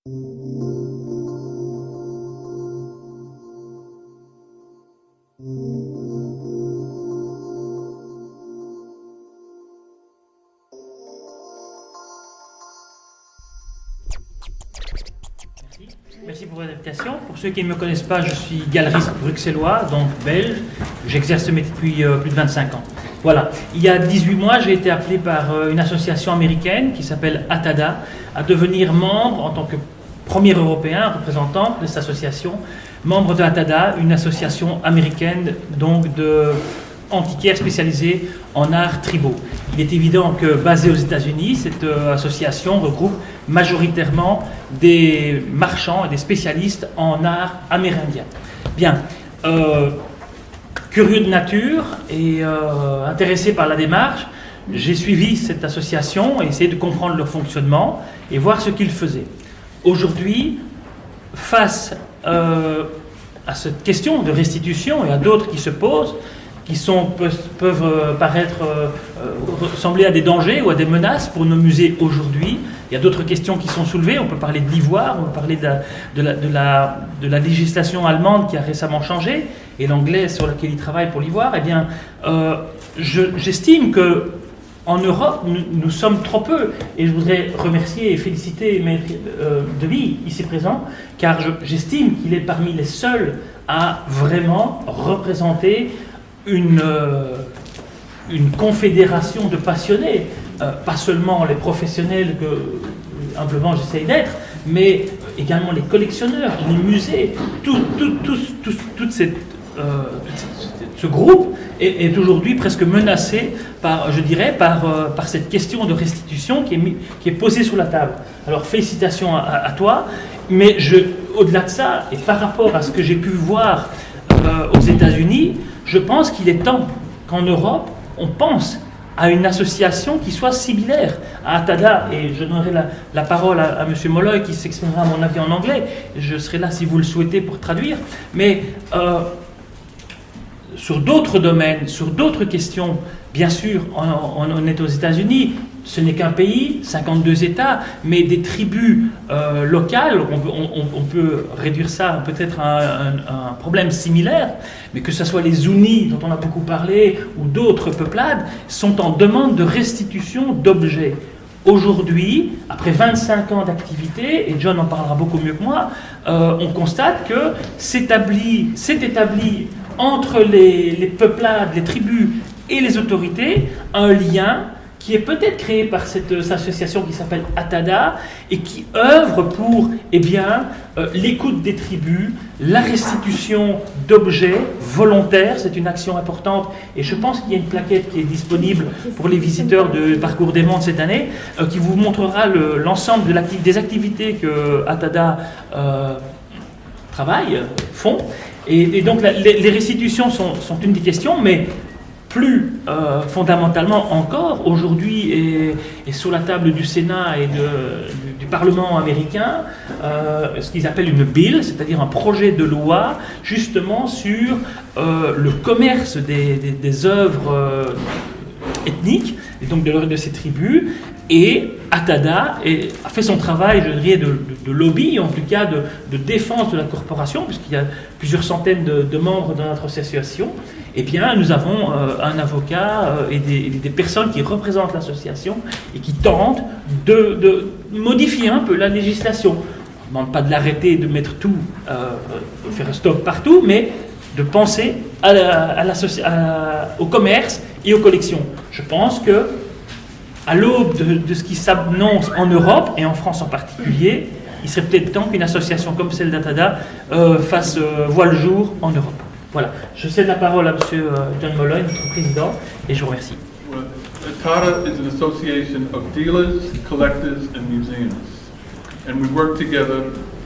Merci pour votre invitation. Pour ceux qui ne me connaissent pas, je suis galeriste bruxellois, donc belge. J'exerce ce métier depuis plus de 25 ans. Voilà. Il y a 18 mois, j'ai été appelé par une association américaine qui s'appelle ATADA à devenir membre en tant que premier Européen représentant de cette association, membre de ATADA, une association américaine donc de antiquaires spécialisés en arts tribaux. Il est évident que, basée aux États-Unis, cette association regroupe majoritairement des marchands et des spécialistes en art amérindien. Bien, curieux de nature et intéressé par la démarche, j'ai suivi cette association et essayé de comprendre leur fonctionnement et voir ce qu'ils faisaient. Aujourd'hui, face à cette question de restitution et à d'autres qui se posent, qui peuvent ressembler à des dangers ou à des menaces pour nos musées aujourd'hui. Il y a d'autres questions qui sont soulevées. On peut parler de l'ivoire, on peut parler de la législation allemande qui a récemment changé, et l'anglais sur lequel ils travaillent pour l'ivoire. Eh bien, j'estime que en Europe, nous sommes trop peu, et je voudrais remercier et féliciter Maître Deby, ici présent, car j'estime qu'il est parmi les seuls à vraiment représenter une confédération de passionnés, pas seulement les professionnels que humblement j'essaye d'être, mais également les collectionneurs, les musées, ce groupe est aujourd'hui presque menacé par, je dirais, par cette question de restitution qui est posée sur la table. Alors félicitations à toi, mais au-delà de ça, et par rapport à ce que j'ai pu voir aux États-Unis, je pense qu'il est temps qu'en Europe, on pense à une association qui soit similaire à ATADA, et je donnerai la parole à M. Molloy qui s'exprimera à mon avis en anglais. Je serai là si vous le souhaitez pour traduire, mais sur d'autres domaines, sur d'autres questions, bien sûr, on est aux États-Unis, ce n'est qu'un pays, 52 États, mais des tribus locales, on peut réduire ça peut-être à un problème similaire, mais que ce soit les Zuni, dont on a beaucoup parlé, ou d'autres peuplades, sont en demande de restitution d'objets. Aujourd'hui, après 25 ans d'activité, et John en parlera beaucoup mieux que moi, on constate que s'est établi entre les peuplades, les tribus et les autorités, un lien qui est peut-être créé par cette association qui s'appelle ATADA et qui œuvre pour l'écoute des tribus, la restitution d'objets volontaires. C'est une action importante et je pense qu'il y a une plaquette qui est disponible pour les visiteurs de Parcours des Mondes cette année qui vous montrera l'ensemble des activités que ATADA font. Et donc les restitutions sont une des questions, mais plus fondamentalement encore, aujourd'hui est sur la table du Sénat et du Parlement américain ce qu'ils appellent une bill, c'est-à-dire un projet de loi justement sur le commerce des œuvres ethniques, et donc de ces tribus. Et ATADA a fait son travail, je dirais, de lobby, en tout cas de défense de la corporation, puisqu'il y a plusieurs centaines de membres de notre association. Eh bien, nous avons un avocat et des personnes qui représentent l'association et qui tentent de modifier un peu la législation. On ne demande pas de l'arrêter, de mettre tout, de faire un stop partout, mais de penser au commerce et aux collections. Je pense que à l'aube de ce qui s'annonce en Europe, et en France en particulier, il serait peut-être temps qu'une association comme celle d'ATADA voit le jour en Europe. Voilà, je cède la parole à M. John Molloy, notre président, et je vous remercie. Well, ATADA is an association of dealers, collectors, and museums. And we work together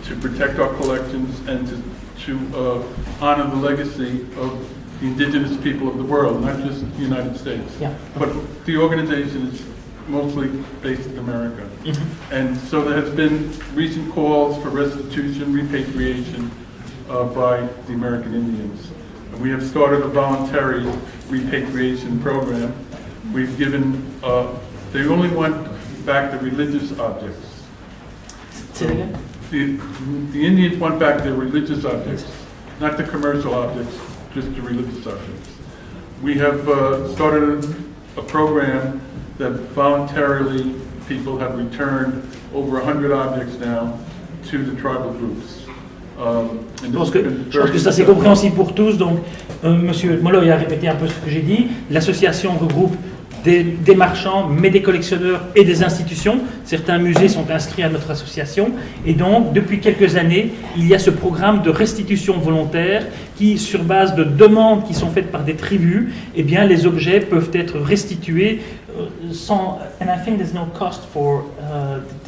to protect our collections and to honor the legacy of the indigenous people of the world, not just the United States. Yeah. But the organization is mostly based in America. Mm-hmm. And so there has been recent calls for restitution, repatriation by the American Indians. And we have started a voluntary repatriation program. We've given, they only want back the religious objects. Say it again? the Indians want back their religious objects, not the commercial objects, just the religious objects. We have started a program that voluntarily people have returned over 100 objects now to the tribal groups. Je pense que ça c'est compréhensible pour tous. Donc, Monsieur Molloy a répété un peu ce que j'ai dit. L'association regroupe des marchands, mais des collectionneurs et des institutions. Certains musées sont inscrits à notre association. Et donc, depuis quelques années, il y a ce programme de restitution volontaire qui, sur base de demandes qui sont faites par des tribus, eh bien, les objets peuvent être restitués sans... And I think there's no cost for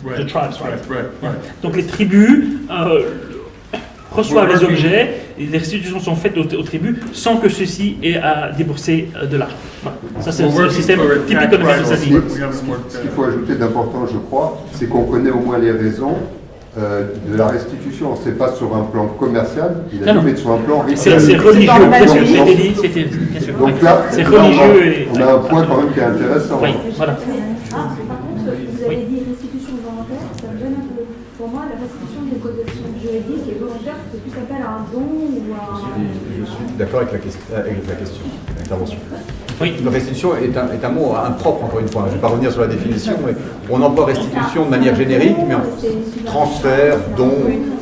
the tribes, right? Donc, les tribus reçoivent les objets, et les restitutions sont faites aux tribus sans que ceux-ci aient à débourser de l'argent. Voilà. Ça, c'est le système typique de Ce qu'il faut ajouter d'important, je crois, c'est qu'on connaît au moins les raisons de la restitution. On ne sait pas sur un plan commercial, mais sur un plan rituel. C'est religieux, bien sûr. Donc là, c'est religieux. On a un point quand même qui est intéressant. Oui, voilà. Par contre, vous avez dit restitution volontaire, ça me donne un peu. Pour moi, la restitution d'une cotation juridique et volontaire, c'est plus appel à un don ou à Je suis d'accord avec la question, l'intervention. Oui. La restitution est un mot impropre, encore une fois. Je ne vais pas revenir sur la définition, mais on emploie restitution de manière générique, mais transfert, don.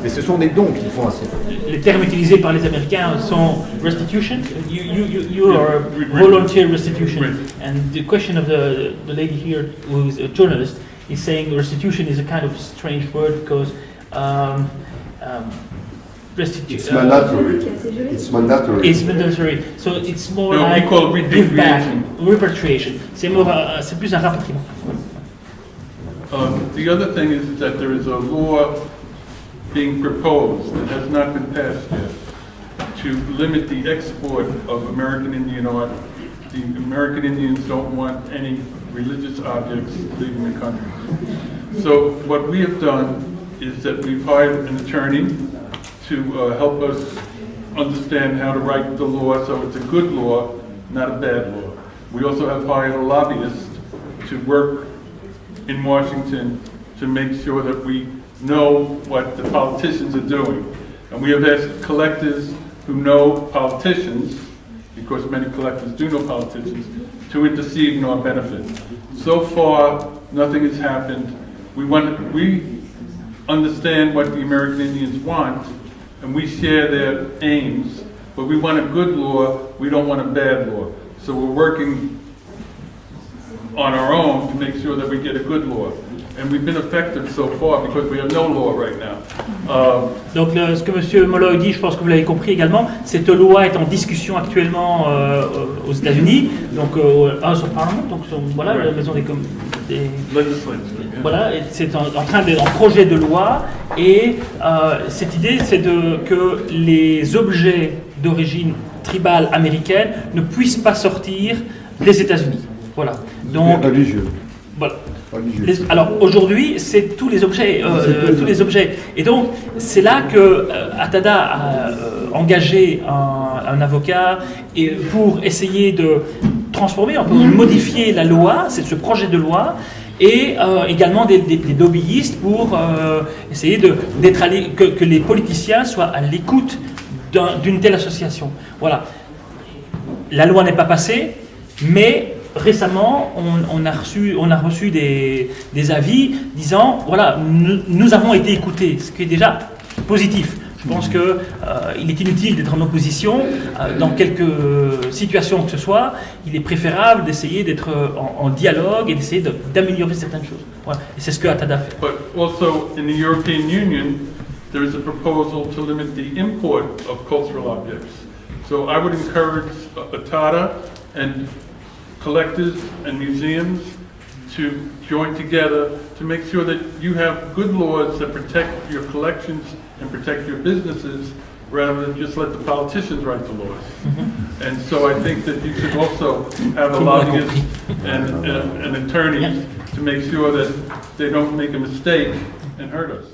Mais ce sont des dons qu'ils font ainsi. Les termes utilisés par les Américains sont restitution. You are a volunteer restitution. And the question of the lady here, who is a journalist, is saying restitution is a kind of strange word because It's mandatory. It's mandatory. It's mandatory. So it's more No, we like call give back, repatriation. repatriation. C'est plus un rapatriement. The other thing is that there is a law being proposed that has not been passed yet to limit the export of American Indian art. The American Indians don't want any religious objects leaving the country. So what we have done is that we've hired an attorney to help us understand how to write the law so it's a good law, not a bad law. We also have hired a lobbyist to work in Washington to make sure that we know what the politicians are doing. And we have asked collectors who know politicians, because many collectors do know politicians, to intercede in our benefit. So far, nothing has happened. We understand what the American Indians want, and we share their aims, but we want a good law, we don't want a bad law. So we're working on our own to make sure that we get a good law. And we've been effective so far because we have no law right now. Donc ce que M. Molloy dit, je pense que vous l'avez compris également, cette loi est en discussion actuellement aux États-Unis, donc House of Parliament, donc voilà, la maison des voilà, c'est en train d'être en projet de loi, et cette idée c'est que les objets d'origine tribale américaine ne puissent pas sortir des États-Unis. Voilà. Donc religieux. Voilà. Alors aujourd'hui, c'est tous les objets, tous les objets. Et donc c'est là que Atada a engagé un avocat et pour essayer de transformer, un peu modifier la loi, c'est ce projet de loi, et également des lobbyistes pour essayer que les politiciens soient à l'écoute d'une telle association. Voilà. La loi n'est pas passée, mais récemment, on a reçu des avis disant, voilà, nous avons été écoutés, ce qui est déjà positif. Je pense qu'il est inutile d'être en opposition dans quelques situations que ce soit. Il est préférable d'essayer d'être en dialogue et d'essayer d'améliorer certaines choses. Voilà. Et c'est ce que Atada fait. But also in the European Union, there is a proposal to limit the import of cultural objects. So I would encourage Atada and collectors and museums to join together to make sure that you have good laws that protect your collections and protect your businesses rather than just let the politicians write the laws. And so I think that you should also have a lobbyist and attorneys to make sure that they don't make a mistake and hurt us.